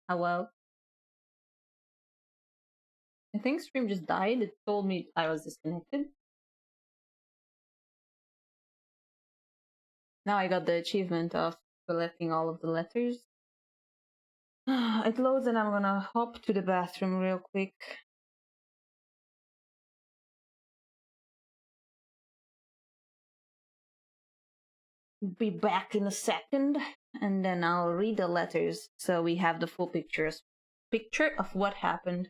Hello? I think stream just died. It told me I was disconnected. Now I got the achievement of collecting all of the letters. It loads and I'm gonna hop to the bathroom real quick. Be back in a second, and then I'll read the letters so we have the full picture of what happened.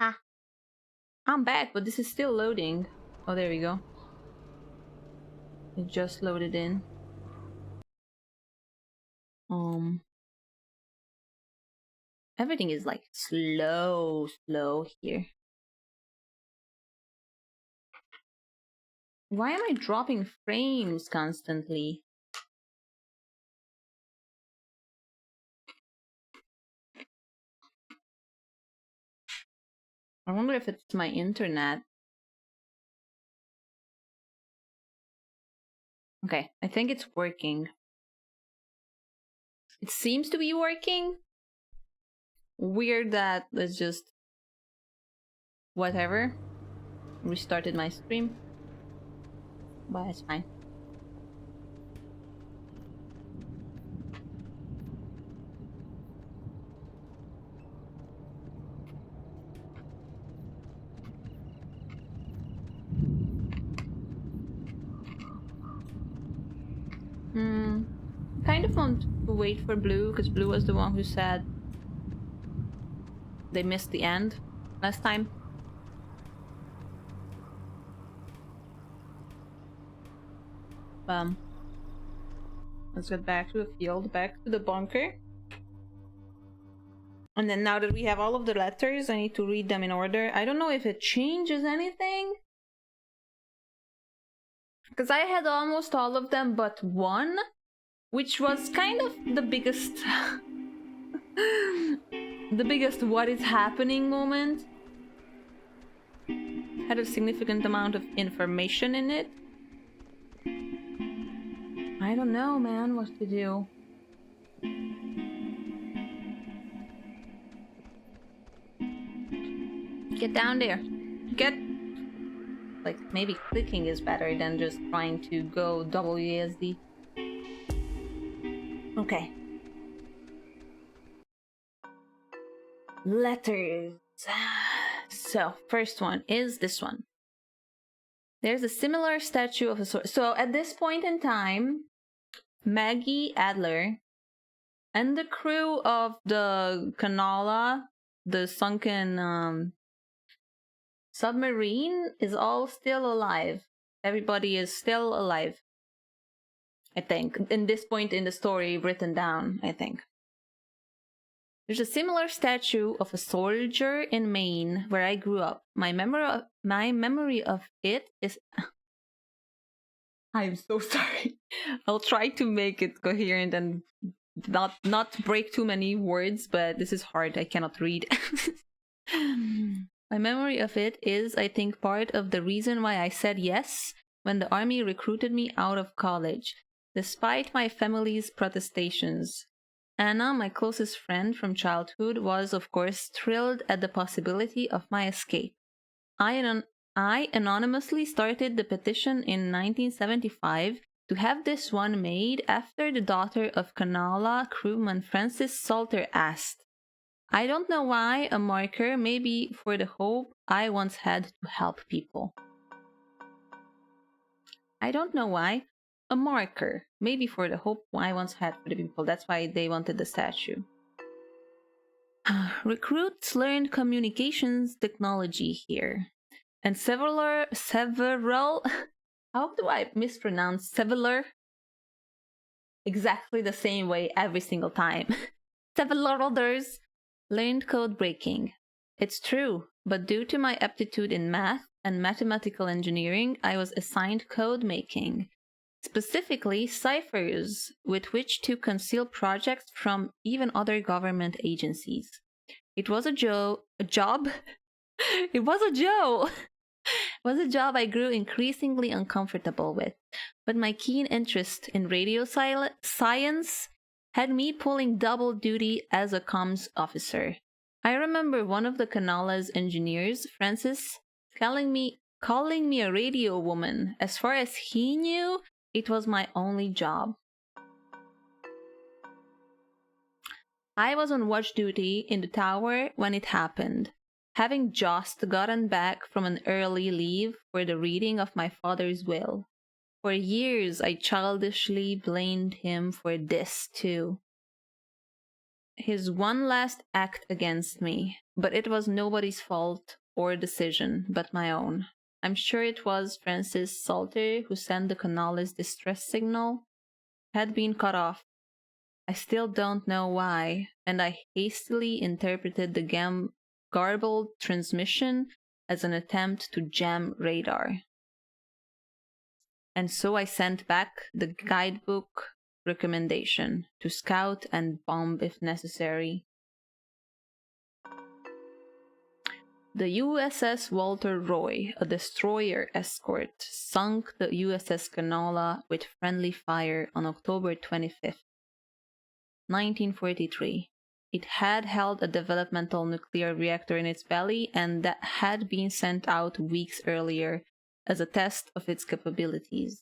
Ah, I'm back, but this is still loading. Oh, there we go. It just loaded in. Everything is like slow here. Why am I dropping frames constantly? I wonder if it's my internet. Okay, I think it's working. It seems to be working. Weird that it's just whatever. Restarted my stream, but it's fine. Kind of want to wait for Blue, because Blue was the one who said they missed the end last time. Let's get back to the field, back to the bunker. And then now that we have all of the letters, I need to read them in order. I don't know if it changes anything, because I had almost all of them but one, which was kind of the biggest the biggest what is happening moment. Had a significant amount of information in it. I don't know, man, what to do. Get down there. Get... Like, maybe clicking is better than just trying to go WASD. Okay. Letters. So, first one is this one. There's a similar statue of a sword. So, at this point in time, Maggie Adler and the crew of the Kanala, the sunken submarine, is all still alive. Everybody is still alive, I think. In this point in the story written down, I think. There's a similar statue of a soldier in Maine, where I grew up. My memory of it is... I'm so sorry. I'll try to make it coherent and not break too many words, but this is hard. I cannot read. My memory of it is, I think, part of the reason why I said yes when the army recruited me out of college, despite my family's protestations. Anna, my closest friend from childhood, was, of course, thrilled at the possibility of my escape. I anonymously started the petition in 1975 to have this one made after the daughter of Canala crewman Francis Salter asked. I don't know why, a marker, maybe for the hope I once had to help people. I don't know why, a marker, maybe for the hope I once had for the people. That's why they wanted the statue. Recruits learned communications technology here. And several, how do I mispronounce several? Exactly the same way every single time. Several others learned code breaking. It's true, but due to my aptitude in math and mathematical engineering, I was assigned code making, specifically ciphers with which to conceal projects from even other government agencies. It was a job. It was a job. Was a job I grew increasingly uncomfortable with, but my keen interest in radio science had me pulling double duty as a comms officer. I remember one of the Canala's engineers, Francis, calling me a radio woman. As far as he knew, it was my only job. I was on watch duty in the tower when it happened, having just gotten back from an early leave for the reading of my father's will. For years, I childishly blamed him for this, too. His one last act against me, but it was nobody's fault or decision but my own. I'm sure it was Francis Salter who sent the Canala's distress signal. Had been cut off. I still don't know why, and I hastily interpreted the garbled transmission as an attempt to jam radar. And so I sent back the guidebook recommendation to scout and bomb if necessary. The USS Walter Roy, a destroyer escort, sunk the USS Canala with friendly fire on October 25th, 1943. It had held a developmental nuclear reactor in its belly and that had been sent out weeks earlier as a test of its capabilities.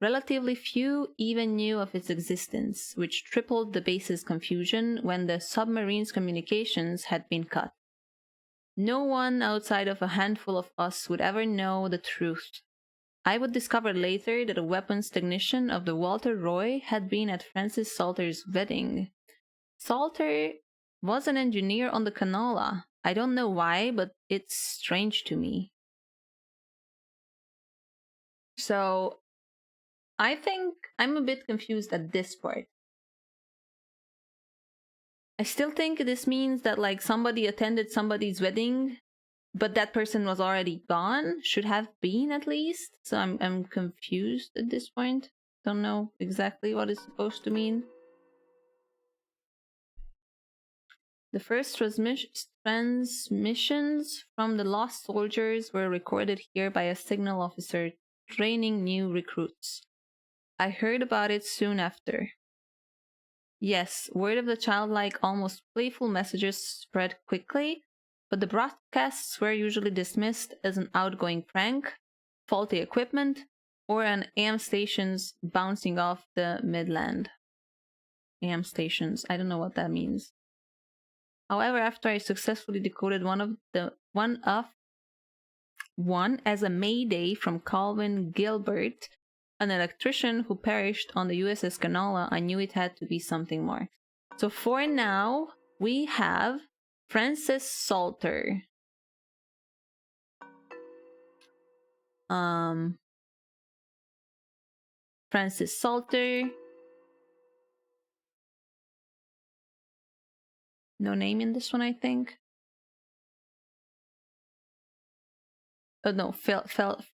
Relatively few even knew of its existence, which tripled the base's confusion when the submarine's communications had been cut. No one outside of a handful of us would ever know the truth. I would discover later that a weapons technician of the Walter Roy had been at Francis Salter's wedding. Salter was an engineer on the Canala. I don't know why, but it's strange to me. So, I think I'm a bit confused at this part. I still think this means that like somebody attended somebody's wedding, but that person was already gone, should have been at least. So I'm confused at this point. Don't know exactly what it's supposed to mean. The first transmissions from the lost soldiers were recorded here by a signal officer training new recruits. I heard about it soon after. Yes, word of the childlike, almost playful messages spread quickly, but the broadcasts were usually dismissed as an outgoing prank, faulty equipment, or an AM stations bouncing off the midland. AM stations, I don't know what that means. However, after I successfully decoded one as a mayday from Calvin Gilbert, an electrician who perished on the USS Canala, I knew it had to be something more. So for now, we have Francis Salter. Francis Salter. No name in this one, I think. Oh no,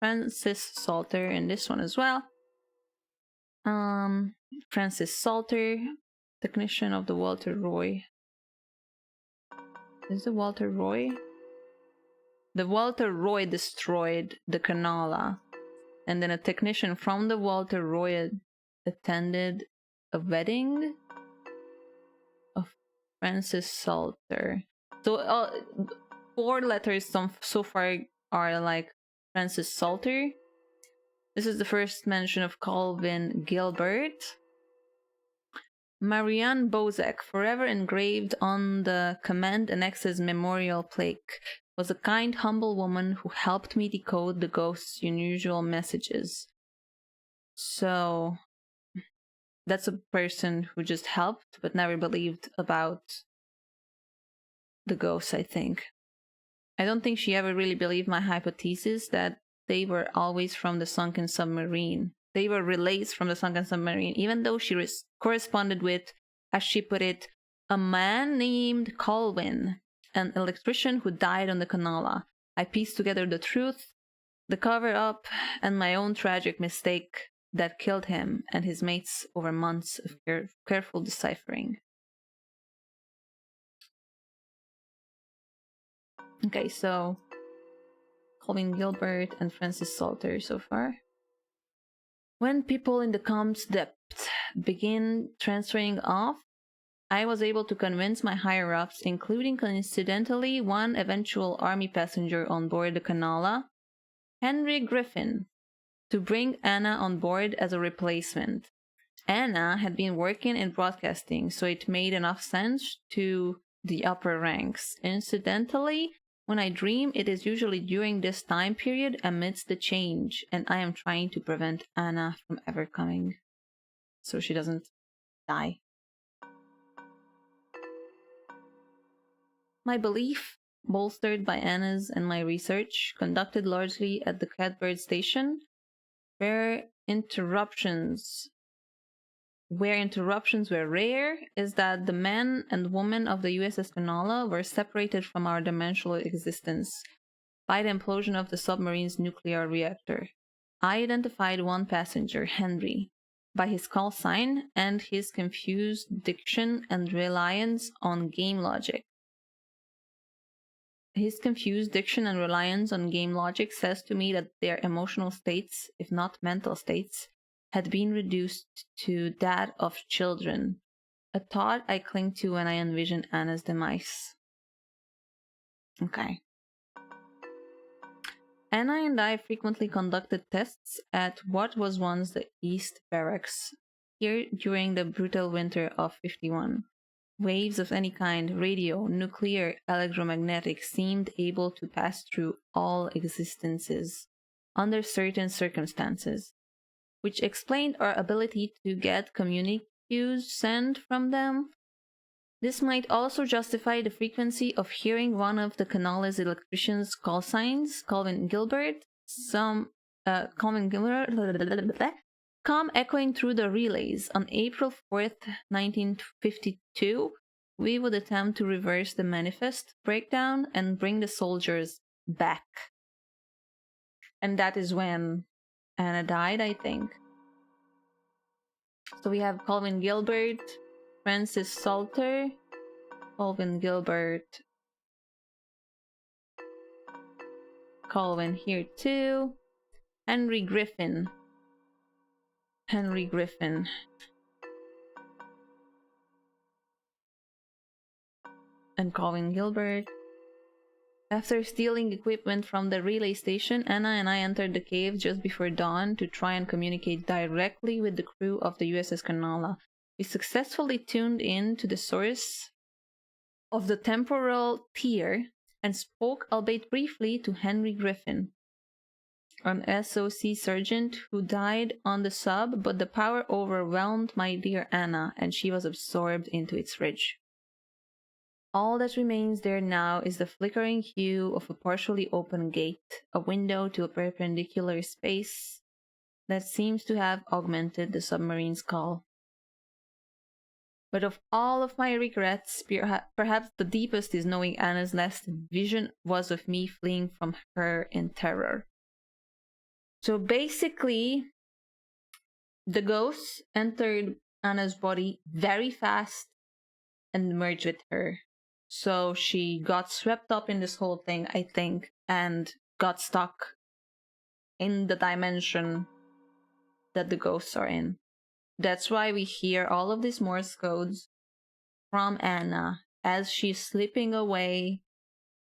Francis Salter in this one as well. Francis Salter Technician of the Walter Roy. Is it Walter Roy? The Walter Roy destroyed the Canala, and then a technician from the Walter Roy attended a wedding of Francis Salter. So 4 letters so far are like Francis Salter. This is the first mention of Calvin Gilbert. Marianne Bozek, forever engraved on the Command Annex's memorial plaque, was a kind, humble woman who helped me decode the ghost's unusual messages. So, that's a person who just helped but never believed about the ghosts, I think. I don't think she ever really believed my hypothesis that they were always from the sunken submarine. They were relays from the sunken submarine, even though she corresponded with, as she put it, a man named Colwyn, an electrician who died on the Canala. I pieced together the truth, the cover-up, and my own tragic mistake that killed him and his mates over months of careful deciphering. Okay, so Colin Gilbert and Francis Salter so far. When people in the comp's depth begin transferring off, I was able to convince my higher-ups, including coincidentally one eventual army passenger on board the Canala, Henry Griffin, to bring Anna on board as a replacement. Anna had been working in broadcasting, so it made enough sense to the upper ranks. Incidentally, when I dream, it is usually during this time period amidst the change, and I am trying to prevent Anna from ever coming, so she doesn't die. My belief, bolstered by Anna's and my research, conducted largely at the Catbird station, where interruptions were rare, is that the men and women of the USS Canala were separated from our dimensional existence by the implosion of the submarine's nuclear reactor. I identified one passenger, Henry, by his call sign and his confused diction and reliance on game logic. His confused diction and reliance on game logic says to me that their emotional states, if not mental states, had been reduced to that of children, a thought I cling to when I envision Anna's demise. Okay. Anna and I frequently conducted tests at what was once the East Barracks, here during the brutal winter of 51. Waves of any kind, radio, nuclear, electromagnetic, seemed able to pass through all existences under certain circumstances, which explained our ability to get communiques sent from them. This might also justify the frequency of hearing one of the Canala's electrician's call signs, Calvin Gilbert, come echoing through the relays. On April 4th, 1952, we would attempt to reverse the manifest breakdown and bring the soldiers back. And that is when Anna died, I think. So we have Calvin Gilbert, Francis Salter, Calvin Gilbert, Calvin here too, Henry Griffin, and Calvin Gilbert. After stealing equipment from the relay station, Anna and I entered the cave just before dawn to try and communicate directly with the crew of the USS Canala. We successfully tuned in to the source of the temporal tier and spoke, albeit briefly, to Henry Griffin, an SOC sergeant who died on the sub, but the power overwhelmed my dear Anna, and she was absorbed into its ridge. All that remains there now is the flickering hue of a partially open gate, a window to a perpendicular space that seems to have augmented the submarine's call. But of all of my regrets, perhaps the deepest is knowing Anna's last vision was of me fleeing from her in terror. So basically, the ghosts entered Anna's body very fast and merge with her. So she got swept up in this whole thing, I think, and got stuck in the dimension that the ghosts are in. That's why we hear all of these Morse codes from Anna as she's slipping away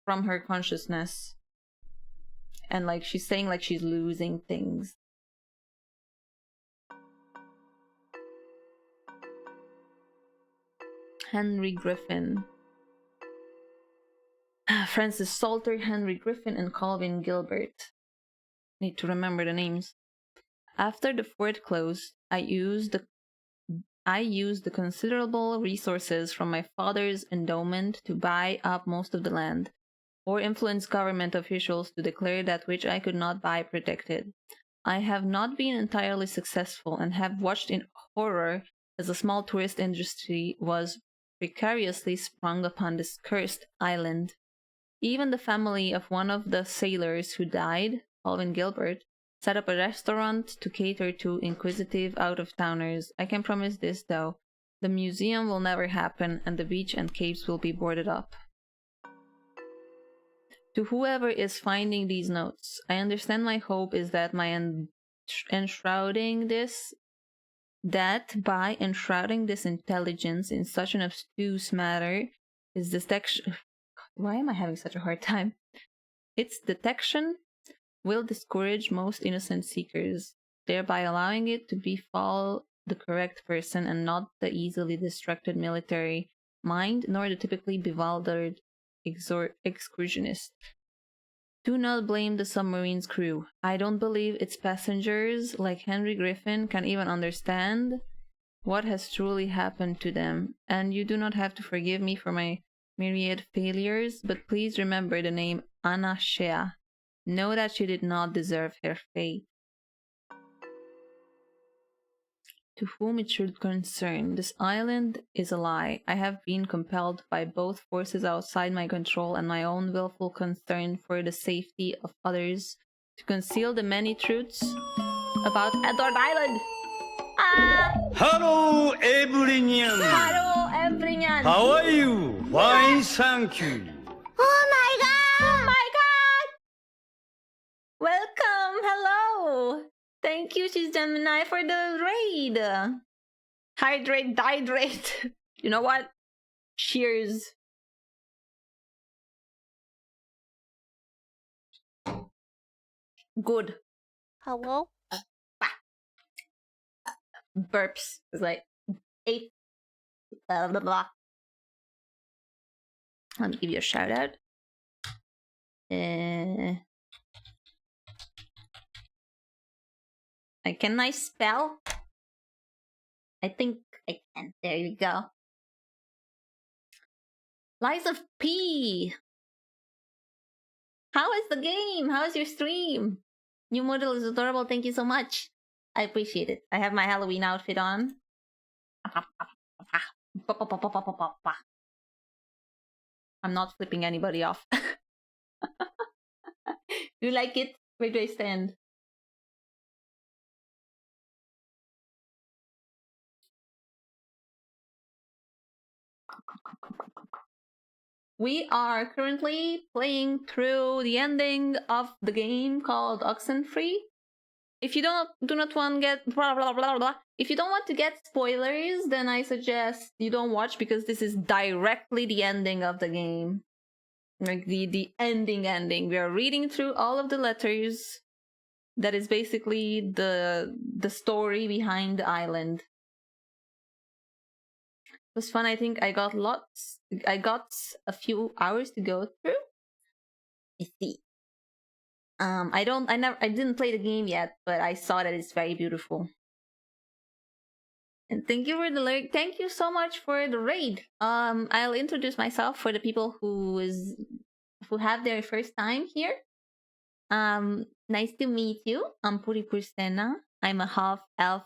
from her consciousness. And like she's saying like she's losing things. Henry Griffin. Francis Salter, Henry Griffin, and Calvin Gilbert. Need to remember the names. After the fort closed, I used the considerable resources from my father's endowment to buy up most of the land, or influence government officials to declare that which I could not buy protected. I have not been entirely successful and have watched in horror as a small tourist industry was precariously sprung upon this cursed island. Even the family of one of the sailors who died, Calvin Gilbert, set up a restaurant to cater to inquisitive out-of-towners. I can promise this, though. The museum will never happen, and the beach and caves will be boarded up. To whoever is finding these notes, I understand my hope is that by enshrouding this intelligence in such an obtuse matter, is detection. Why am I having such a hard time? Its detection will discourage most innocent seekers, thereby allowing it to befall the correct person and not the easily distracted military mind, nor the typically bewildered excursionist. Do not blame the submarine's crew. I don't believe its passengers, like Henry Griffin, can even understand what has truly happened to them, and you do not have to forgive me for my myriad failures, but please remember the name Anna Shea. Know that she did not deserve her fate. To whom it should concern, this island is a lie. I have been compelled by both forces outside my control and my own willful concern for the safety of others to conceal the many truths about Edward Island. Hello, everyone. Hello, everyone. How are you? Fine, thank you. Oh my god! Oh my god! Welcome! Hello! Thank you, She's Gemini, for the raid! Hydrate. You know what? Cheers. Good. Hello? Burps. It's like 8. Blah, blah, blah. Let me give you a shout out. Can I spell? I think I can. There you go. Lies of P. How is the game? How is your stream? New model is adorable. Thank you so much. I appreciate it. I have my Halloween outfit on. I'm not flipping anybody off. You like it? Where do I stand? We are currently playing through the ending of the game called Oxenfree. If you do not want to get blah blah blah blah, if you don't want to get spoilers, then I suggest you don't watch, because this is directly the ending of the game. Like the ending. We are reading through all of the letters. That is basically the story behind the island. It was fun. I think I got a few hours to go through. Let's see. I didn't play the game yet, but I saw that it's very beautiful. And thank you for the lyric. Thank you so much for the raid. I'll introduce myself for the people who have their first time here. Nice to meet you. I'm Puri Pursena. I'm a half elf.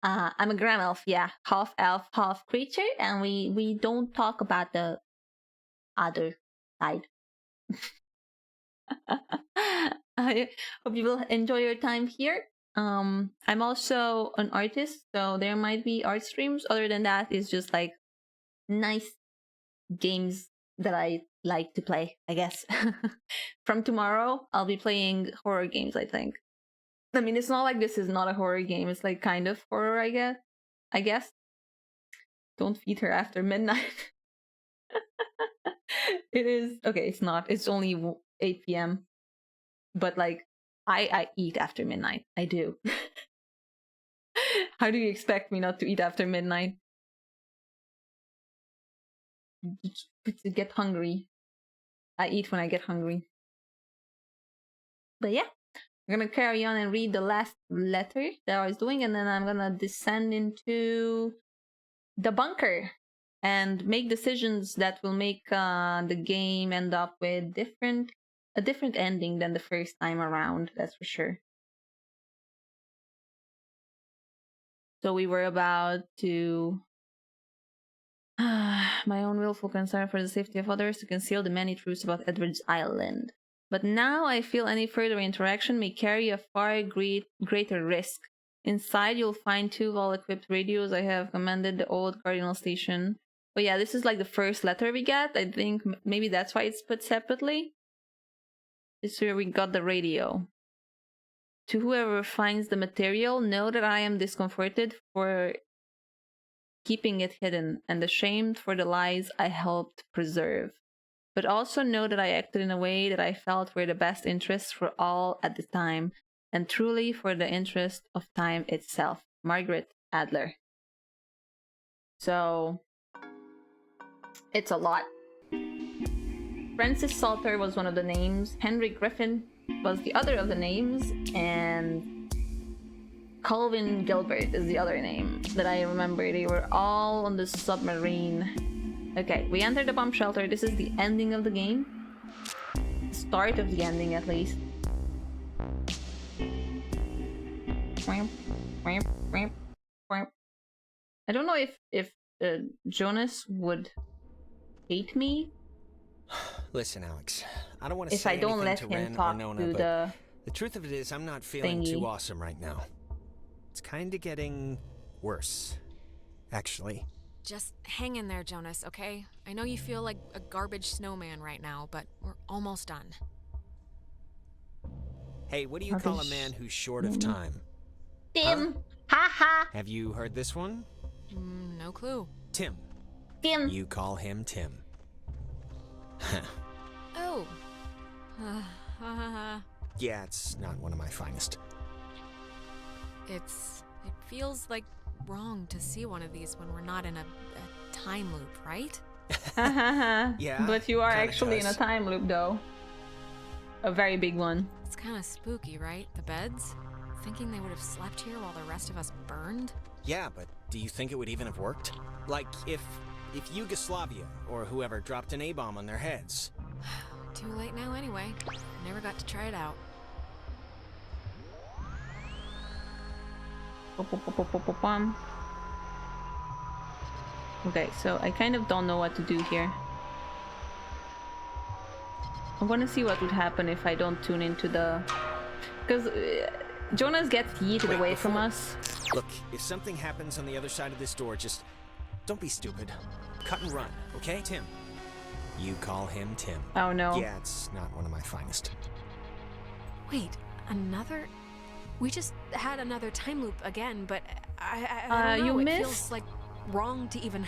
I'm a gram elf, yeah. Half elf, half creature, and we don't talk about the other side. I hope you will enjoy your time here. I'm also an artist, so there might be art streams. Other than that, it's just like nice games that I like to play, I guess. From tomorrow, I'll be playing horror games, I think. I mean, it's not like this is not a horror game. It's like kind of horror, I guess. Don't feed her after midnight. It is okay. It's not. It's only 8 p.m. But like, I eat after midnight. I do. How do you expect me not to eat after midnight? To get hungry. I eat when I get hungry. But yeah, I'm gonna carry on and read the last letter that I was doing, and then I'm gonna descend into the bunker and make decisions that will make the game end up with a different ending than the first time around, that's for sure. So we were about to my own willful concern for the safety of others to conceal the many truths about Edward's Island. But now I feel any further interaction may carry a far greater risk. Inside you'll find 2 well-equipped radios. I have commanded the old Cardinal Station. But yeah, this is like the first letter we get. I think maybe that's why it's put separately. This is where we got the radio. To whoever finds the material, know that I am discomforted for keeping it hidden and ashamed for the lies I helped preserve. But also know that I acted in a way that I felt were the best interests for all at the time, and truly for the interest of time itself. Margaret Adler. So, it's a lot. Francis Salter was one of the names, Henry Griffin was the other of the names, and Colvin Gilbert is the other name that I remember. They were all on the submarine. Okay, we entered the bomb shelter. This is the ending of the game. Start of the ending, at least. I don't know if Jonas would hate me. Listen, Alex, I don't want to if say I don't anything let to him Ren talk or Nona, to but the truth of it is I'm not feeling thingy. too awesome right now. It's kind of getting worse, actually. Just hang in there, Jonas, okay? I know you feel like a garbage snowman right now, but we're almost done. Hey, what do you call a man who's short of time? Tim! Huh? Ha ha! Have you heard this one? No clue. Tim. Tim! You call him Tim. Oh. Yeah, it's not one of my finest. It feels like wrong to see one of these when we're not in a time loop, right? Yeah, but you are kinda actually in a time loop, though. A very big one. It's kind of spooky, right? The beds? Thinking they would have slept here while the rest of us burned? Yeah, but do you think it would even have worked? Like, if Yugoslavia or whoever dropped an A-bomb on their heads. Too late now anyway. Never got to try it out. Okay, so I kind of don't know what to do here. I want to see what would happen if I don't tune into the... Because Jonas gets yeeted away from us. Look, if something happens on the other side of this door, just don't be stupid. Cut and run, okay, Tim? You call him Tim. Oh no. Yeah, it's not one of my finest. Wait, another? We just had another time loop again, but I don't know. You it missed? feels like wrong to even.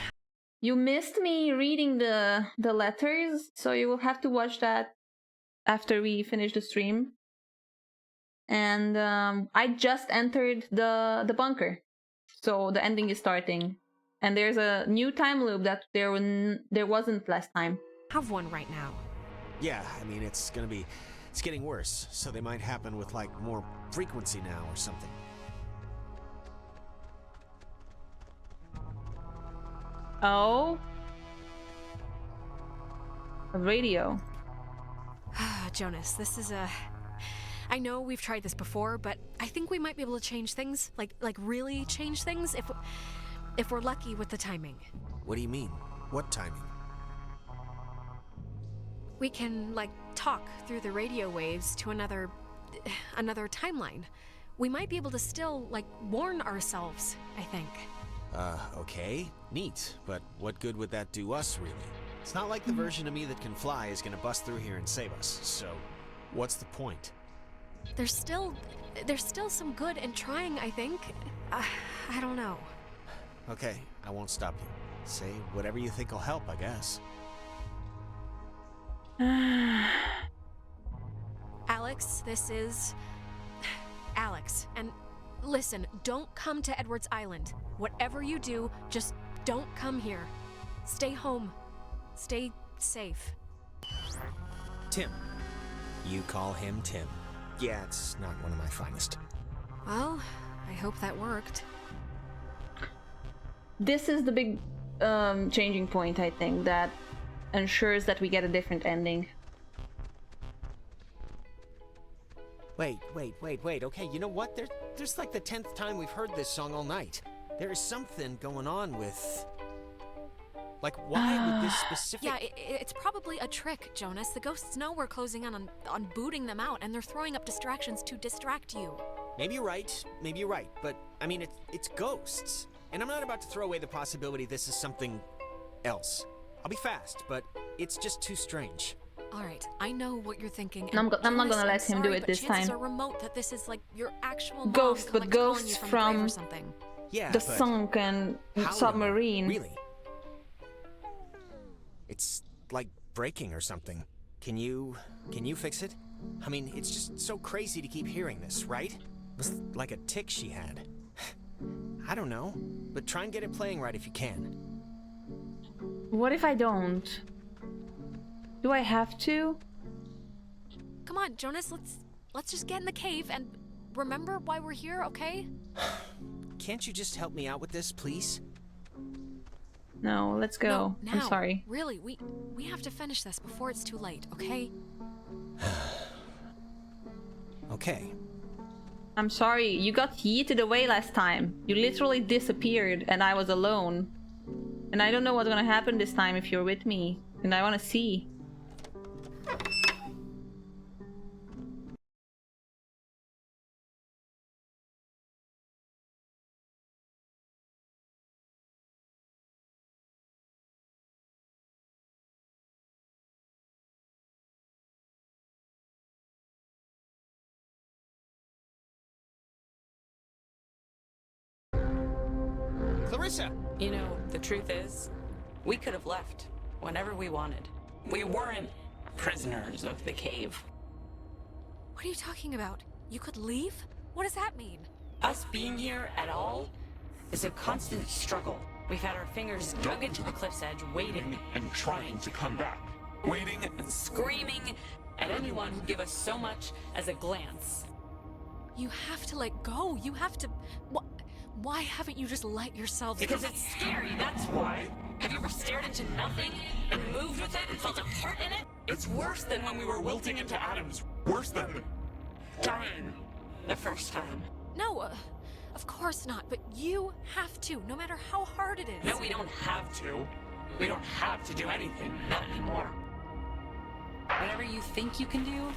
You missed me reading the letters, so you will have to watch that after we finish the stream. And I just entered the bunker, so the ending is starting, and there's a new time loop that there wasn't last time. Have one right now. Yeah, I mean, it's getting worse, so they might happen with, like, more frequency now or something. Oh. A radio. Jonas, this is a... I know we've tried this before, but I think we might be able to change things, like really change things, if we're lucky with the timing. What do you mean? What timing? We can, like, talk through the radio waves to another timeline. we might be able to still, like, warn ourselves, I think. Okay. Neat. But what good would that do us, really? It's not like the version of me that can fly is gonna bust through here and save us, so what's the point? There's still some good in trying, I think. I don't know. Okay, I won't stop you. Say whatever you think will help, I guess. Alex, this is... Alex, and listen, don't come to Edwards Island. Whatever you do, just don't come here. Stay home. Stay safe. Tim. You call him Tim. Yeah, it's not one of my finest. Well, I hope that worked. This is the big changing point, I think, that ensures that we get a different ending. Wait. Okay, you know what? There's like the 10th time we've heard this song all night. There is something going on with... Like, why would this specific... Yeah, it's probably a trick, Jonas. The ghosts know we're closing in on booting them out, and they're throwing up distractions to distract you. Maybe you're right, but, I mean, it's ghosts. And I'm not about to throw away the possibility this is something else. I'll be fast, but it's just too strange. All right, I know what you're thinking. I'm not gonna let him do it this time. Chances are remote that this is like your actual mom Ghost, but like calling ghosts you from the grave or something. Yeah, the but sunken how submarine. Really? It's like breaking or something. Can you fix it? I mean, it's just so crazy to keep hearing this, right? It was like a tick she had. I don't know, but try and get it playing right if you can. What if I don't? Do I have to? Come on, Jonas, let's just get in the cave and remember why we're here, okay? Can't you just help me out with this, please? No, let's go. No, now, I'm sorry. Really, we have to finish this before it's too late, okay? Okay. I'm sorry, you got yeeted away last time. You literally disappeared and I was alone. And I don't know what's gonna happen this time if you're with me. And I wanna see. Clarissa! You know, the truth is, we could have left whenever we wanted. We weren't prisoners of the cave. What are you talking about? You could leave? What does that mean? Us being here at all is a constant struggle. We've had our fingers dug into the cliff's edge, waiting and trying to come back. Waiting and screaming at anyone who'd give us so much as a glance. You have to let go. You have to... Why haven't you just let yourselves... Because it's scary, that's why. Have you ever stared into nothing and moved with it and felt a part in it? It's worse than when we were wilting into atoms. worse than Dying the first time. No, of course not, but you have to, no matter how hard it is. No, we don't have to. We don't have to do anything, not anymore. Whatever you think you can do,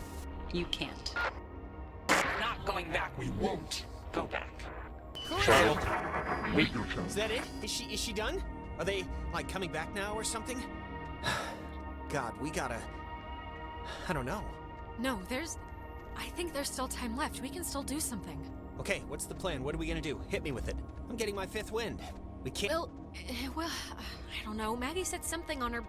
you can't. We're not going back. we won't. Go back. Child, wait your turn. Is that it? Is she done? Are they, like, coming back now or something? God, we gotta... I don't know. No, I think there's still time left. We can still do something. Okay, what's the plan? What are we gonna do? Hit me with it. I'm getting my fifth wind. We can't... Well, I don't know. Maggie said something on her...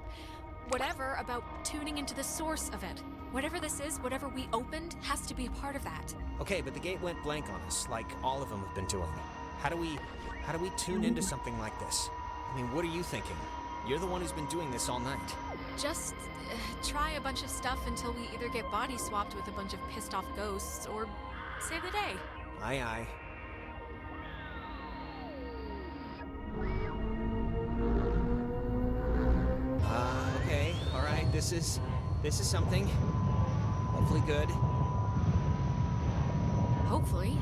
whatever about tuning into the source of it. Whatever this is, whatever we opened, has to be a part of that. Okay, but the gate went blank on us, like all of them have been doing. How do we tune into something like this? I mean, what are you thinking? You're the one who's been doing this all night. Just try a bunch of stuff until we either get body swapped with a bunch of pissed off ghosts or save the day. Aye, aye. Okay, alright, this is something. Hopefully good. Hopefully.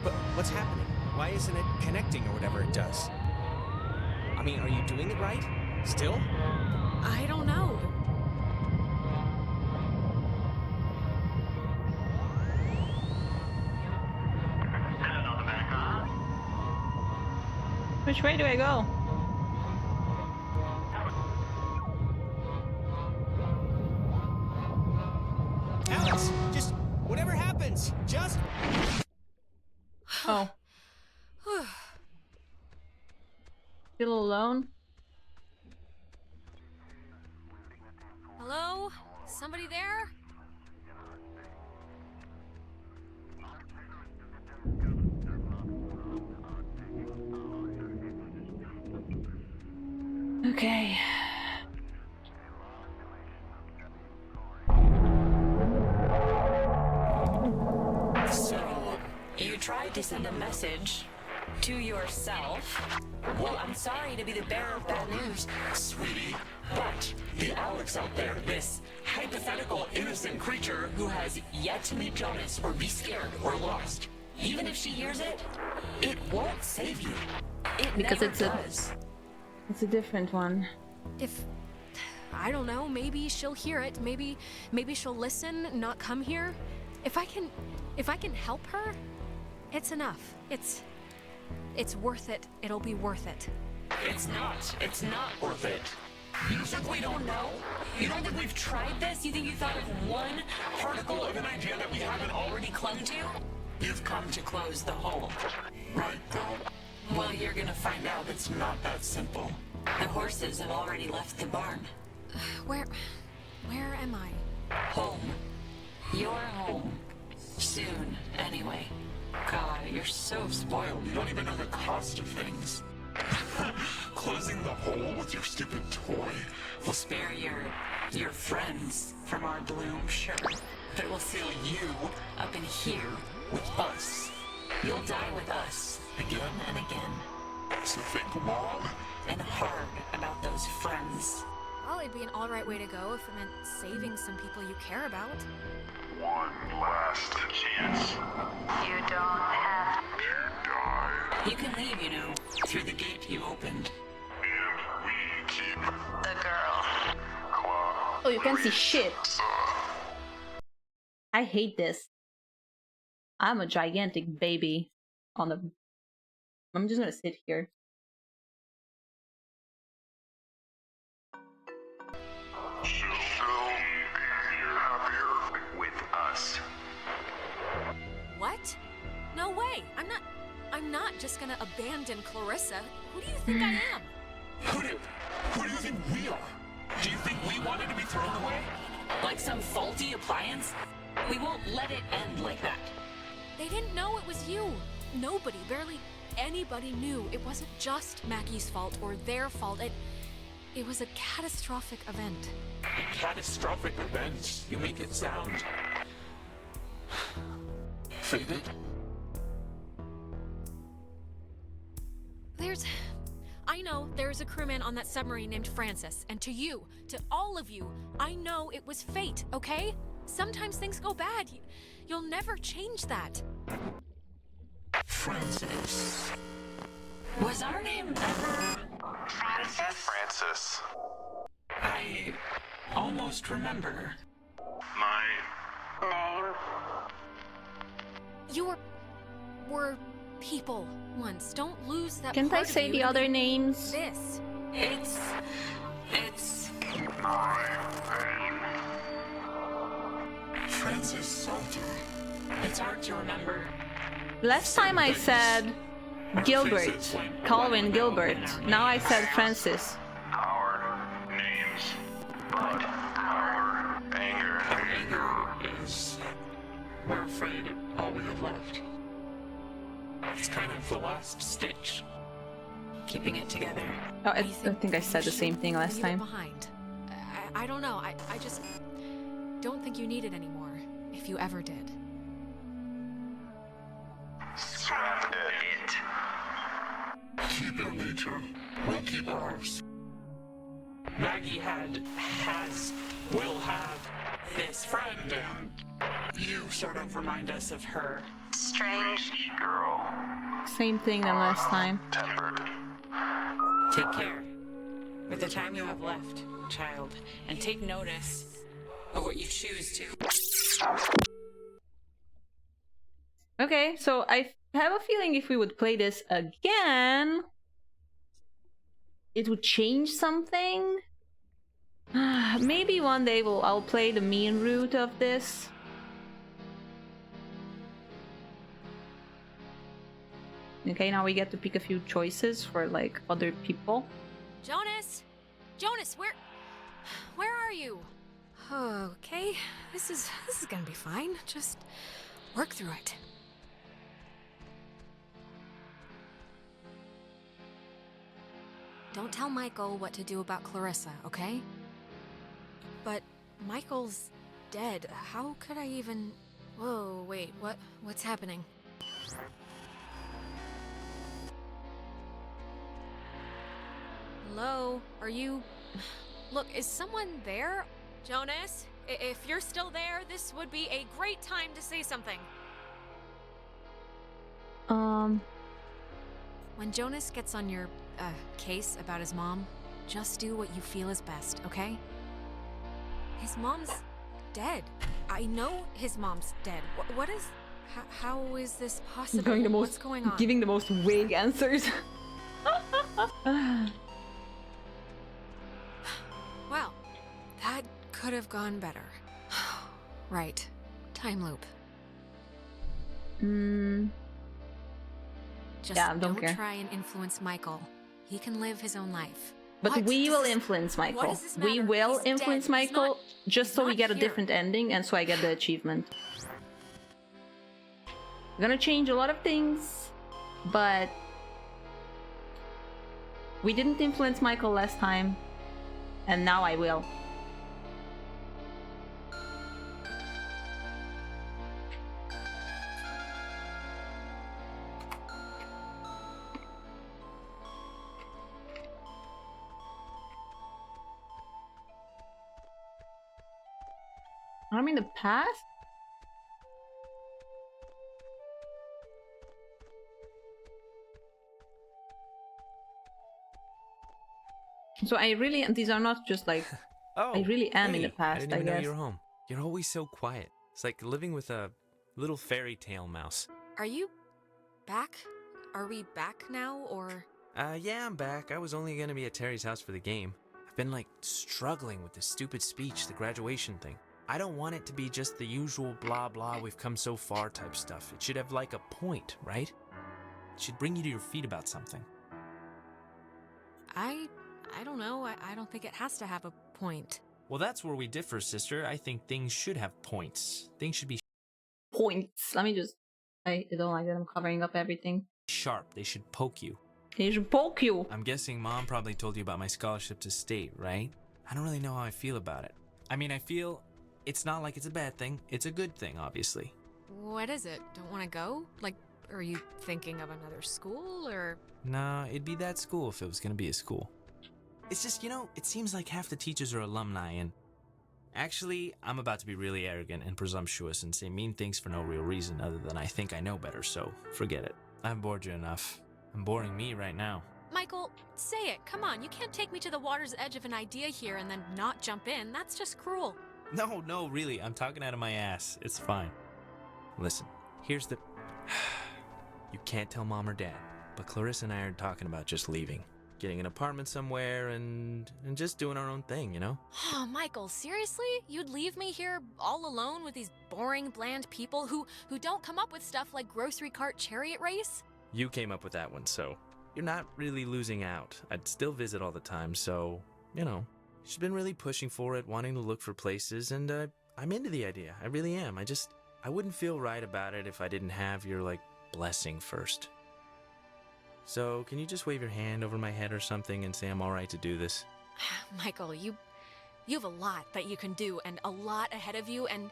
But what's happening? Why isn't it connecting or whatever it does? I mean, are you doing it right? Still? I don't know. Which way do I go? Alex, just whatever happens, just... Oh. Still alone? Hello? Somebody there? Okay. So, you tried to send a message to yourself. Well, I'm sorry to be the bearer of bad news, Sweetie, but the Alex out there, this hypothetical innocent creature who has yet to meet Jonas or be scared or lost, even if she hears it, it won't save you. It Because never it's a- does. It's a different one. If I don't know, maybe she'll hear it. Maybe she'll listen, not come here. If I can help her, it's enough. It's worth it. It'll be worth it. It's not worth it. You simply don't know? You don't think we've tried this? You think you thought of one particle of an idea that we haven't already clung to? You've come to close the hole. right, girl? Well, you're gonna find out It's not that simple. the horses have already left the barn. Where am I? Home. You're home. Soon, anyway. God, you're so spoiled. You don't even know the cost of things. Closing the hole with your stupid toy. We'll spare your friends from our bloom, sure. But it will seal you up in here with us. You'll die with us again and again. So think long. And hard about those friends. Well, it'd be an alright way to go if it meant saving some people you care about. One last chance. You don't have You die, You can leave, you know, through the gate you opened. and we keep the girl. Claw. Oh, you can't see shit. I hate this. I'm a gigantic baby on the... I'm just gonna sit here. She'll be happier with us. What? No way. I'm not just gonna abandon Clarissa. Who do you think I am? Who do you think we are? Do you think we wanted to be thrown away? Like some faulty appliance? We won't let it end like that. They didn't know it was you. Nobody, barely anybody knew. It wasn't just Maggie's fault or their fault. It was a catastrophic event. Catastrophic events. You make it sound faded. I know there's a crewman on that submarine named Francis, and to you, to all of you, I know it was fate, okay? Sometimes things go bad. You'll never change that. Francis. Was our name ever... Francis. I almost remember. My Name? You were people once. Don't lose that Can't I part of say you the to other be names? This. It's... Francis Salter. It's hard to remember. Last time I said Gilbert. Calvin Gilbert. Now I said Francis. Our names, but our anger. Anger is, We're afraid all we have left. it's kind of the last stitch. Keeping it together. Oh, I think I said the same thing last Leave it time. behind. I don't know. I just don't think you need it anymore. If you ever did. Scrap it. Keep your nature. We'll keep ours. Maggie has, will have this friend, and you sort of remind us of her. Strange. Girl. Same thing than last time. Tempered. Take care with the time you have left, child, and take notice of what you choose to. Okay, so I have a feeling if we would play this again, it would change something. Maybe one day I'll play the mean route of this. Okay, now we get to pick a few choices for like other people. Jonas! Jonas, where are you? Okay, this is gonna be fine. Just work through it. Don't tell Michael what to do about Clarissa, okay? But Michael's dead. How could I even... Whoa, wait, what's happening? Hello? Are you... Look, is someone there? Jonas, if you're still there, this would be a great time to say something. When Jonas gets on your, case about his mom, just do what you feel is best, okay? His mom's dead. I know his mom's dead. What is... How is this possible? What's going on? Giving the most vague answers. Well, that could have gone better. Right. Time loop. Just don't care. try and influence Michael. He can live his own life. But What? we will influence Michael. does this We matter? will He's influence dead. He's Michael not- just he's so we not get a here. different ending and so I get the achievement. We're gonna change a lot of things, but we didn't influence Michael last time, and now I will. I'm in the past? So I really, these are not just like, Oh, I really am in the hey, past, I didn't I even know guess. you were home. You're always so quiet. It's like living with a little fairy tale mouse. Are you back? Are we back now, or... Yeah, I'm back. I was only gonna be at Terry's house for the game. I've been like struggling with this stupid speech, the graduation thing. I don't want it to be just the usual blah blah we've come so far type stuff. It should have like a point, right? It should bring you to your feet about something. I don't know. I don't think it has to have a point. Well, that's where we differ, sister. I think things should have points. Things should be Points. Let me just, I don't like that I'm covering up everything. sharp. They should poke you. They should poke you. I'm guessing Mom probably told you about my scholarship to state, right? I don't really know how I feel about it. I mean, I feel it's not like it's a bad thing. It's a good thing, obviously. What is it? Don't want to go? Like, are you thinking of another school, or... Nah, it'd be that school if it was gonna be a school. It's just, you know, it seems like half the teachers are alumni and... Actually, I'm about to be really arrogant and presumptuous and say mean things for no real reason other than I think I know better, so forget it. I've bored you enough. I'm boring me right now. Michael, say it. Come on, you can't take me to the water's edge of an idea here and then not jump in. That's just cruel. No, really, I'm talking out of my ass. It's fine. Listen, here's the... You can't tell Mom or Dad, but Clarissa and I are talking about just leaving. Getting an apartment somewhere and just doing our own thing, you know? Oh, Michael, seriously? You'd leave me here all alone with these boring, bland people who don't come up with stuff like grocery cart chariot race? You came up with that one, so you're not really losing out. I'd still visit all the time, so, you know. She's been really pushing for it, wanting to look for places, and I'm into the idea. I really am. I wouldn't feel right about it if I didn't have your, like, blessing first. So, can you just wave your hand over my head or something and say I'm alright to do this? Michael, you have a lot that you can do and a lot ahead of you, and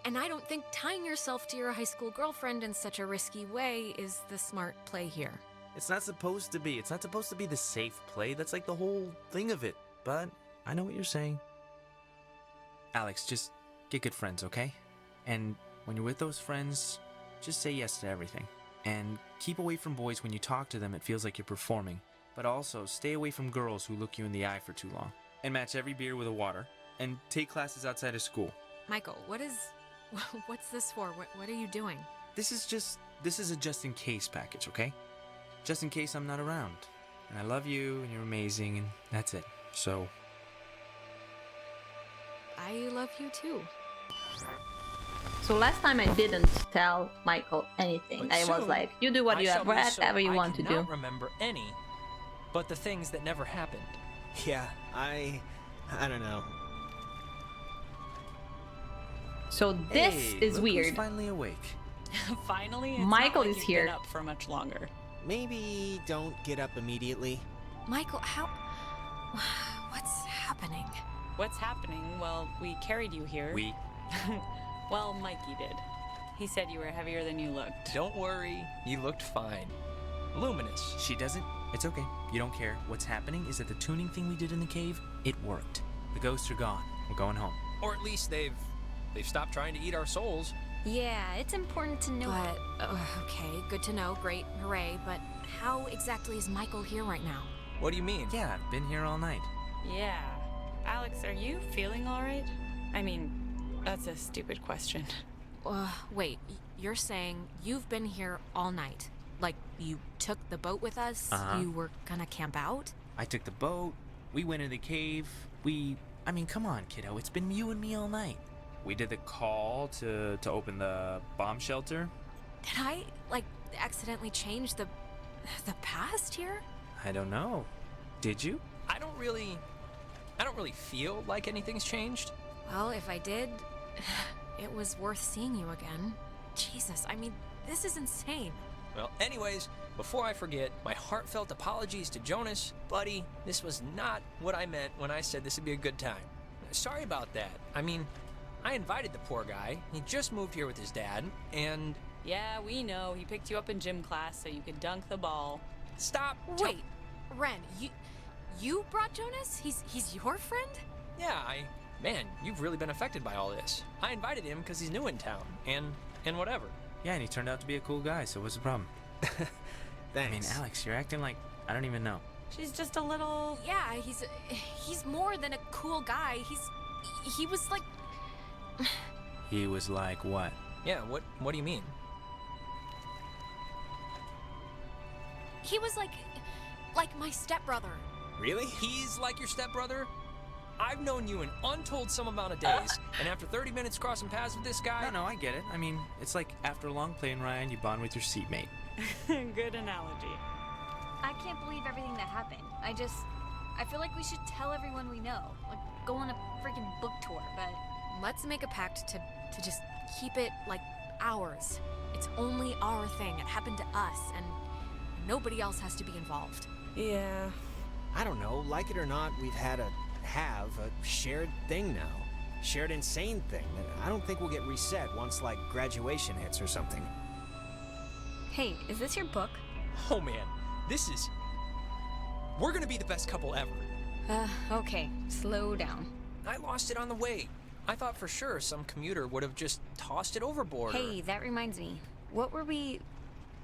I don't think tying yourself to your high school girlfriend in such a risky way is the smart play here. It's not supposed to be. It's not supposed to be the safe play. That's like the whole thing of it. But I know what you're saying. Alex, just get good friends, okay? And when you're with those friends, just say yes to everything. And keep away from boys when you talk to them. It feels like you're performing. But also, stay away from girls who look you in the eye for too long. And match every beer with a water. And take classes outside of school. Michael, what's this for? What are you doing? This is a just in case package, okay? Just in case I'm not around. and I love you, and you're amazing, and that's it. So, I love you too. So last time I didn't tell Michael anything. But I was soon, like, you do what I you shall have, be so whatever you want to I do. cannot remember any, but the things that never happened. Yeah, I don't know. So this hey, is look weird. Who's finally awake. Finally, it's Michael not like is you've here. been up for much longer. Maybe don't get up immediately. Michael, how. What's happening? What's happening? Well, we carried you here. We. Well, Mikey did. He said you were heavier than you looked. Don't worry, you looked fine. Luminous. She doesn't. It's okay. You don't care. What's happening is that the tuning thing we did in the cave, it worked. The ghosts are gone. We're going home. Or at least they've stopped trying to eat our souls. Yeah, it's important to know. But, okay, good to know, great, hooray, but how exactly is Michael here right now? What do you mean? Yeah, I've been here all night. Yeah. Alex, are you feeling all right? I mean, that's a stupid question. Wait, you're saying you've been here all night? Like, you took the boat with us? Uh-huh. You were gonna camp out? I took the boat. We went in the cave. I mean, come on, kiddo. It's been you and me all night. We did the call to open the bomb shelter. Did I, like, accidentally change the past here? I don't know. Did you? I don't really feel like anything's changed. Well, if I did, it was worth seeing you again. Jesus, I mean, this is insane. Well, anyways, before I forget, my heartfelt apologies to Jonas. Buddy, this was not what I meant when I said this would be a good time. Sorry about that. I mean, I invited the poor guy. He just moved here with his dad, and... Yeah, we know. He picked you up in gym class so you could dunk the ball. Stop! Wait, Ren, you brought Jonas? He's your friend? Yeah, Man, you've really been affected by all this. I invited him because he's new in town, and whatever. Yeah, and he turned out to be a cool guy, so what's the problem? Thanks. I mean, Alex, you're acting like I don't even know. She's just a little... Yeah, he's more than a cool guy. He was like... He was like what? Yeah, what do you mean? He was like my stepbrother. Really? He's like your stepbrother? I've known you an untold some amount of days, and after 30 minutes crossing paths with this guy... No, I get it. I mean, it's like after a long plane ride, you bond with your seatmate. Good analogy. I can't believe everything that happened. I feel like we should tell everyone we know. Like, go on a freaking book tour, but... Let's make a pact to just keep it, like, ours. It's only our thing. It happened to us, and nobody else has to be involved. Yeah. I don't know, like it or not, we've have a shared thing now. Shared insane thing that I don't think will get reset once, like, graduation hits or something. Hey, is this your book? Oh man, we're gonna be the best couple ever. Okay, slow down. I lost it on the way. I thought for sure some commuter would have just tossed it overboard. Hey, that reminds me. What were we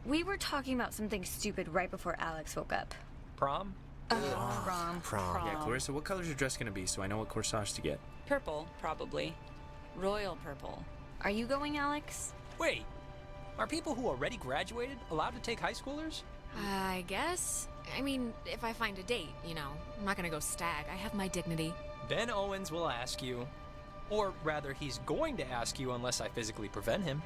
were talking about something stupid right before Alex woke up. Prom? Prom. Yeah, Clarissa, what color's your dress gonna be so I know what corsage to get? Purple, probably. Royal purple. Are you going, Alex? Wait, are people who already graduated allowed to take high schoolers? I guess. I mean, if I find a date, you know. I'm not gonna go stag. I have my dignity. Ben Owens will ask you. Or rather, he's going to ask you unless I physically prevent him.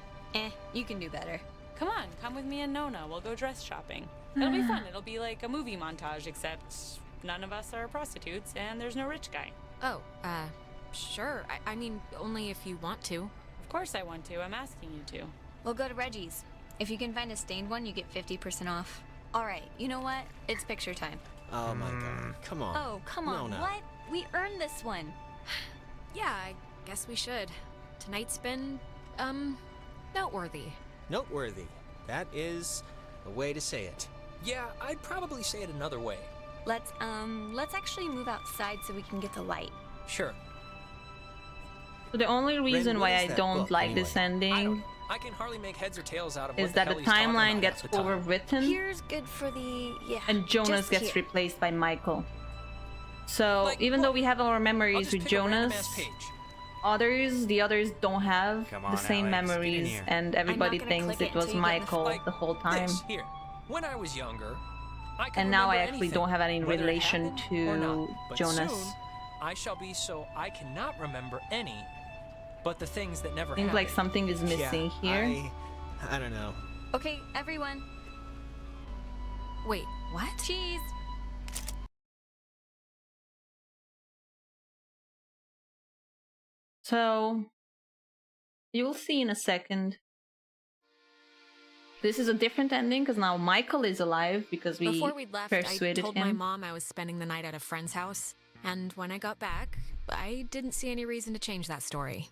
You can do better. Come on, come with me and Nona. We'll go dress shopping. It'll be fun. It'll be like a movie montage, except none of us are prostitutes and there's no rich guy. Oh, sure. I mean, only if you want to. Of course I want to. I'm asking you to. We'll go to Reggie's. If you can find a stained one, you get 50% off. Alright, you know what? It's picture time. Oh my god, come on. Oh, come on. No. What? We earned this one. Yeah, I guess we should. Tonight's been, noteworthy. Noteworthy. That is a way to say it. Yeah, I'd probably say it another way. Let's actually move outside so we can get the light. Sure. So the only reason what why is I that don't book, like anyway? this I don't ending know. I can hardly make heads or tails out of is what that the the hell he's talking timeline about gets half the time. overwritten Here's good for the and Jonas just gets here. replaced by Michael. So Like, even though look, we have our I'll memories just with pick a random Jonas, ass page. the others don't have Come the on, same Alex, get in memories, here. and everybody gonna thinks click it it was until you get in the Michael Like the whole time. This, here. When I was younger, I can And now I remember actually anything, don't have any whether it relation happened or not. to But Jonas. soon, I shall be so I cannot remember any, but the things that never Seems happened. like something is missing here. I don't know. Okay, everyone. Wait, what? Cheese. So, you'll see in a second. This is a different ending because now Michael is alive because we Before we'd left, I persuaded told him. my mom I was spending the night at a friend's house, and when I got back, I didn't see any reason to change that story.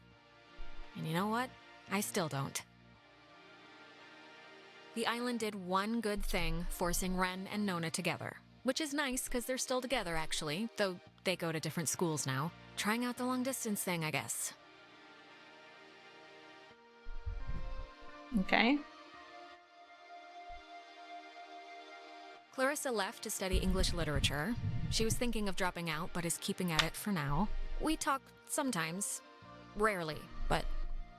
And you know what? I still don't. The island did one good thing, forcing Ren and Nona together. Which is nice, because they're still together, actually, though they go to different schools now. Trying out the long-distance thing, I guess. Okay. Clarissa left to study English literature. She was thinking of dropping out, but is keeping at it for now. We talk sometimes. Rarely, but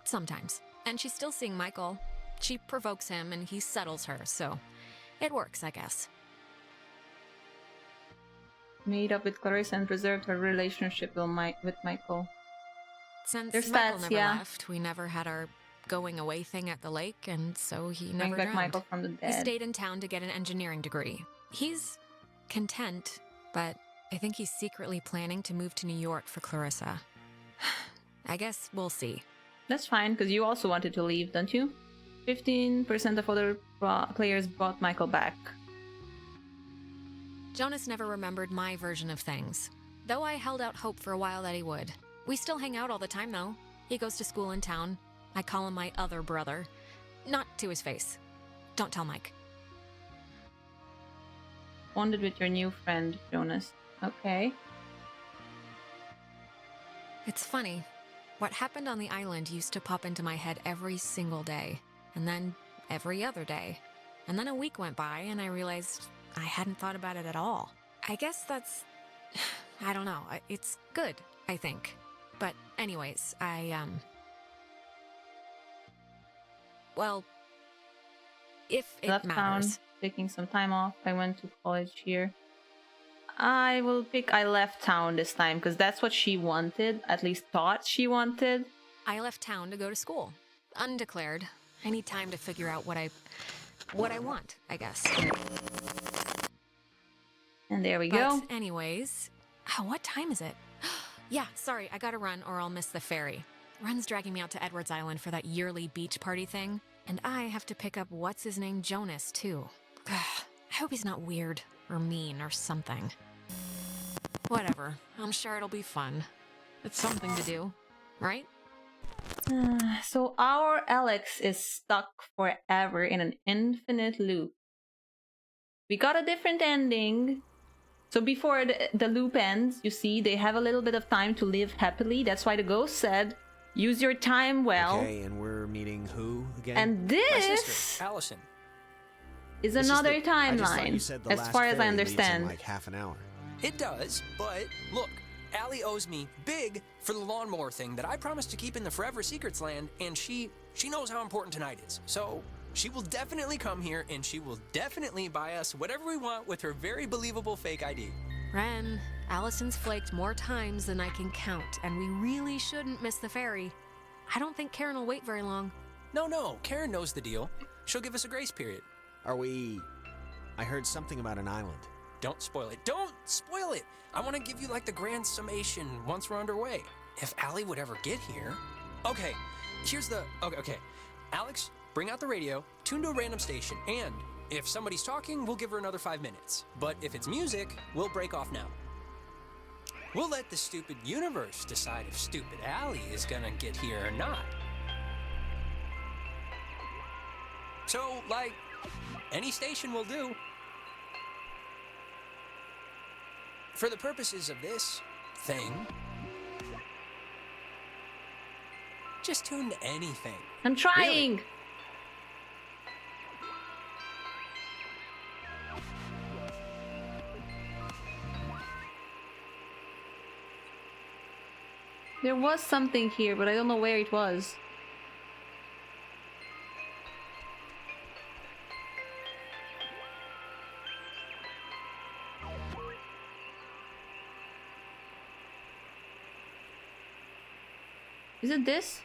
sometimes. And she's still seeing Michael. She provokes him, and he settles her, so it works, I guess. Made up with Clarissa and preserved her relationship with Michael. Since Their Michael stats, never yeah. left, we never had our going away thing at the lake, and so he Bring never back drowned. Michael from the He dead. stayed in town to get an engineering degree. He's content, but I think he's secretly planning to move to New York for Clarissa. I guess we'll see. That's fine, because you also wanted to leave, don't you? 15% of other players brought Michael back. Jonas never remembered my version of things, though I held out hope for a while that he would. We still hang out all the time, though. He goes to school in town. I call him my other brother. Not to his face. Don't tell Mike. Bonded with your new friend, Jonas. Okay. It's funny. What happened on the island used to pop into my head every single day, and then every other day. And then a week went by, and I realized I hadn't thought about it at all. I guess that's... I don't know. It's good, I think. But anyways, well, if it Left town, matters. taking some time off. I went to college here. I will pick I left town this time because that's what she wanted, at least thought she wanted. I left town to go to school. Undeclared. I need time to figure out what I want, I guess. And there we But go. anyways, what time is it? Yeah, sorry, I gotta run or I'll miss the ferry. Ren's dragging me out to Edwards Island for that yearly beach party thing, and I have to pick up what's-his-name Jonas, too. I hope he's not weird or mean or something. Whatever, I'm sure it'll be fun. It's something to do, right? So our Alex is stuck forever in an infinite loop. We got a different ending. So before the loop ends, you see, they have a little bit of time to live happily. That's why the ghost said, use your time well. Okay, and we're meeting who again? And My this sister, Allison. is This is another I just thought you timeline, said the as last far as I ferry leaves in understand. like half an hour. It does, but look, Allie owes me big for the lawnmower thing that I promised to keep in the Forever Secrets land, and she knows how important tonight is. So she will definitely come here, and she will definitely buy us whatever we want with her very believable fake ID. Ren, Allison's flaked more times than I can count, and we really shouldn't miss the ferry. I don't think Karen will wait very long. No, Karen knows the deal. She'll give us a grace period. Are we... I heard something about an island. Don't spoil it. Don't spoil it! I want to give you like the grand summation once we're underway. If Allie would ever get here... Okay, here's the... Okay. Alex, bring out the radio, tune to a random station, and if somebody's talking, we'll give her another 5 minutes. But if it's music, we'll break off now. We'll let the stupid universe decide if stupid Allie is gonna get here or not. So, like, any station will do. For the purposes of this thing, just tune to anything. I'm trying! Really. There was something here, but I don't know where it was. Is it this?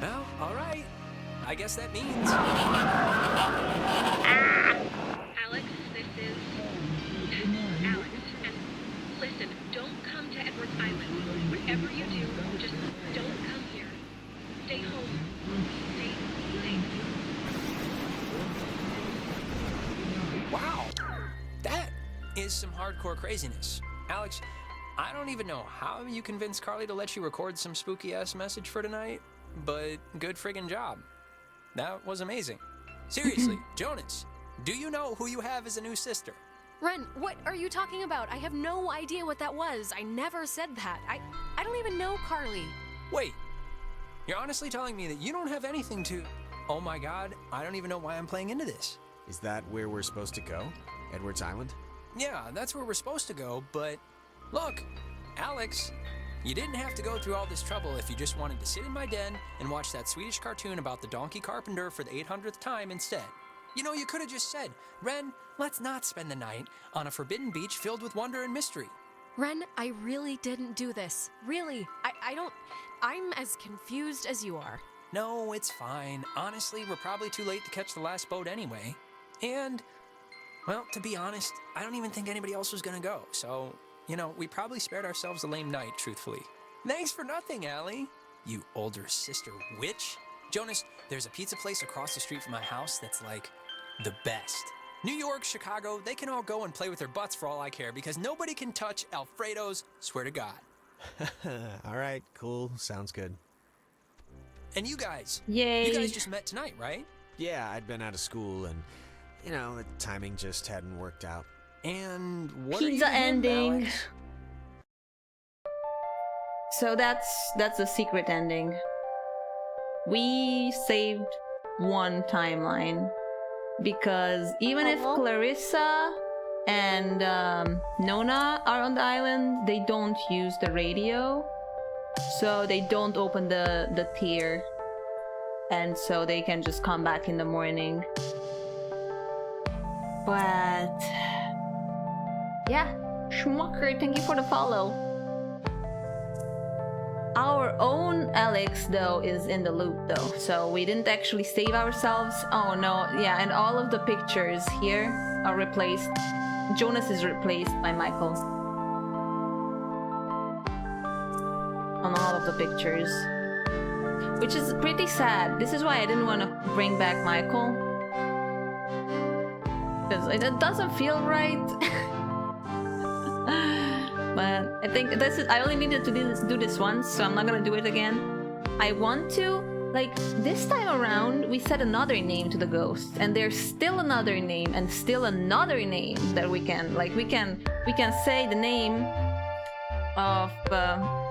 Well, all right. I guess that means. Alex, this is Alex. And listen, don't come to Edwards Island. Whatever you do, just don't come here. Stay home. Stay safe. Wow. That is some hardcore craziness. Alex, I don't even know how you convinced Carly to let you record some spooky-ass message for tonight, but good friggin' job. That was amazing. Seriously, Jonas, do you know who you have as a new sister? Ren, what are you talking about? I have no idea what that was. I never said that. I don't even know Carly. Wait, you're honestly telling me that you don't have anything to... Oh my god, I don't even know why I'm playing into this. Is that where we're supposed to go? Edwards Island? Yeah, that's where we're supposed to go, but... Look, Alex, you didn't have to go through all this trouble if you just wanted to sit in my den and watch that Swedish cartoon about the donkey carpenter for the 800th time instead. You know, you could have just said, Ren, let's not spend the night on a forbidden beach filled with wonder and mystery. Ren, I really didn't do this. Really. I don't... I'm as confused as you are. No, it's fine. Honestly, we're probably too late to catch the last boat anyway. And, well, to be honest, I don't even think anybody else was gonna go, so... You know, we probably spared ourselves a lame night, truthfully. Thanks for nothing, Allie. You older sister witch. Jonas, there's a pizza place across the street from my house that's like the best. New York, Chicago, they can all go and play with their butts for all I care because nobody can touch Alfredo's, swear to God. All right, cool. Sounds good. And you guys. Yay. You guys just met tonight, right? Yeah, I'd been out of school and, you know, the timing just hadn't worked out. And what Pizza are you doing, ending. Alex? So that's the secret ending. We saved one timeline because even if Clarissa and Nona are on the island, they don't use the radio, so they don't open the tier, and so they can just come back in the morning. But yeah, Schmucker, thank you for the follow. Our own Alex, though, is in the loop, though, so we didn't actually save ourselves. Oh no, yeah, and all of the pictures here are replaced. Jonas is replaced by Michael. On all of the pictures. Which is pretty sad. This is why I didn't want to bring back Michael. Because it doesn't feel right. But I think this is, I only needed to do this once, so I'm not gonna do it again. I want to, like, this time around, we set another name to the ghost, and there's still another name, and still another name that we can, like, we can say the name of,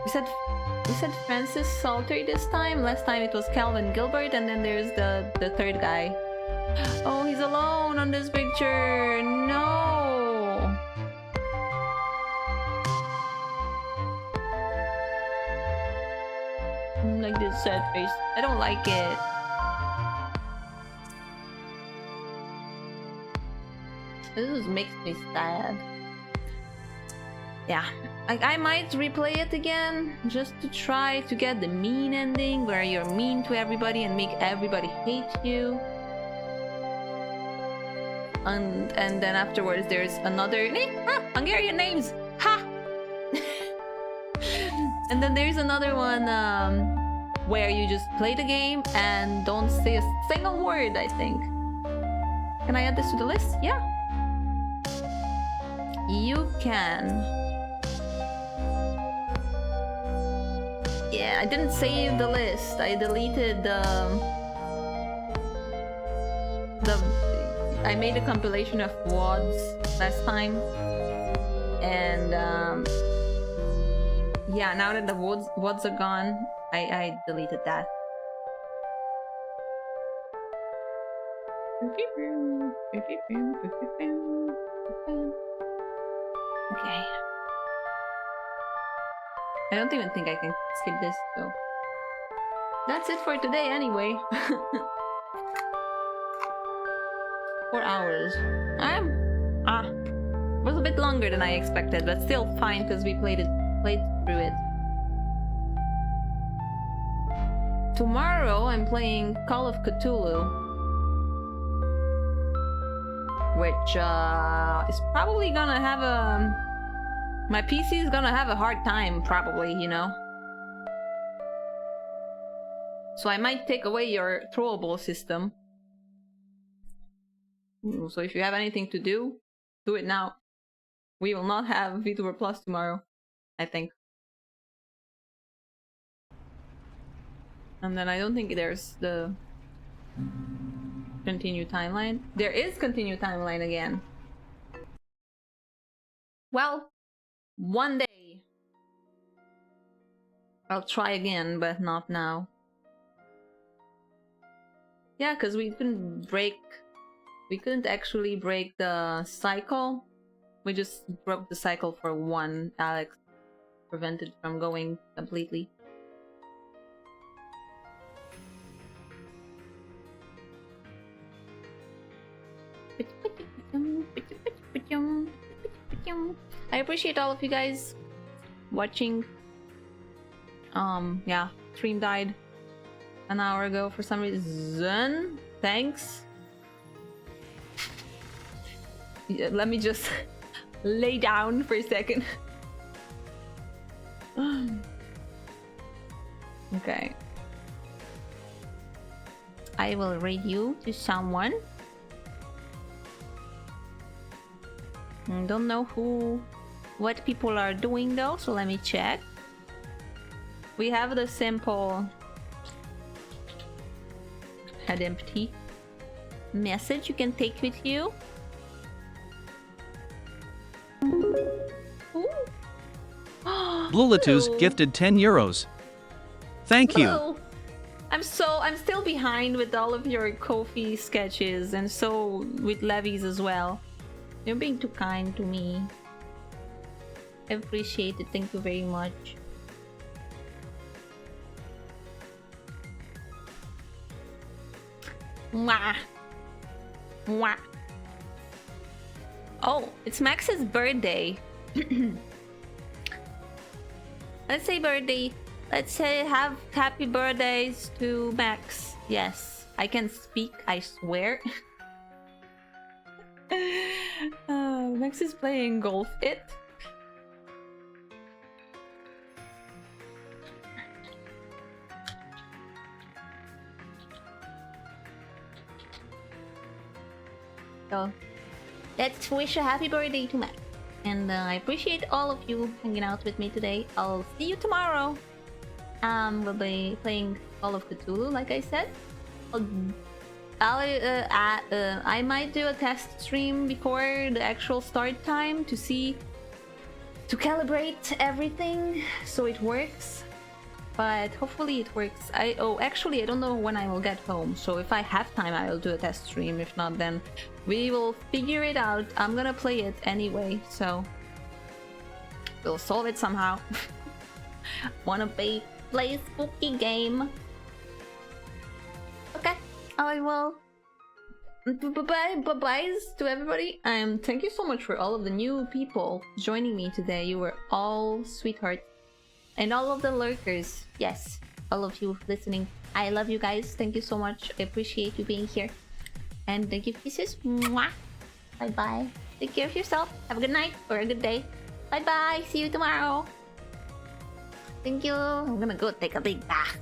we said Francis Salter this time. Last time it was Calvin Gilbert, and then there's the third guy. Oh, he's alone on this picture. No. Like this sad face. I don't like it. This makes me sad. Yeah, I might replay it again just to try to get the mean ending where you're mean to everybody and make everybody hate you. And then afterwards there's another Hungarian names. Ha! And then there's another one where you just play the game and don't say a single word, I think. Can I add this to the list? Yeah. You can. Yeah, I didn't save the list. I deleted I made a compilation of VODs last time. And yeah, now that the VODs are gone, I deleted that. Okay. I don't even think I can skip this though. That's it for today anyway. 4 hours. Was a bit longer than I expected, but still fine because we played through it. Tomorrow I'm playing Call of Cthulhu, which is probably gonna have my PC is gonna have a hard time, probably, you know. So I might take away your throwable system. So if you have anything to do, do it now. We will not have VTuber Plus tomorrow, I think. And then I don't think there's the continue timeline. There is continue timeline again. Well, one day I'll try again, but not now. Yeah, because we couldn't actually break the cycle. We just broke the cycle for one. Alex prevented from going completely. I appreciate all of you guys watching. Yeah, stream died an hour ago for some reason. Thanks. Yeah, let me just lay down for a second. Okay. I will raid you to someone. Don't know what people are doing though, so let me check. We have the simple head empty message you can take with you. Blulatus gifted 10 euros. Thank you. Hello. I'm still behind with all of your Ko-fi sketches, and so with Levy's as well. You're being too kind to me. I appreciate it. Thank you very much. Mwah. Mwah. Oh, it's Max's birthday. Let's say birthday. Let's say have happy birthdays to Max. Yes, I can speak, I swear. Max is playing golf. So, let's wish a happy birthday to Max. And I appreciate all of you hanging out with me today. I'll see you tomorrow. We'll be playing Call of Cthulhu, like I said. I might do a test stream before the actual start time to calibrate everything so it works. But hopefully it works. Actually, I don't know when I will get home. So if I have time, I will do a test stream. If not, then we will figure it out. I'm gonna play it anyway, so we'll solve it somehow. Wanna play a spooky game? Okay, I will. Bye-byes to everybody. Thank you so much for all of the new people joining me today. You were all sweethearts. And all of the lurkers, yes, all of you listening, I love you guys. Thank you so much. I appreciate you being here. And give kisses. Mwah. Bye bye. Take care of yourself. Have a good night or a good day. Bye bye. See you tomorrow. Thank you. I'm gonna go take a big bath.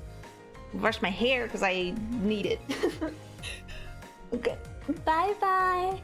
Brush my hair because I need it. Okay. Bye bye.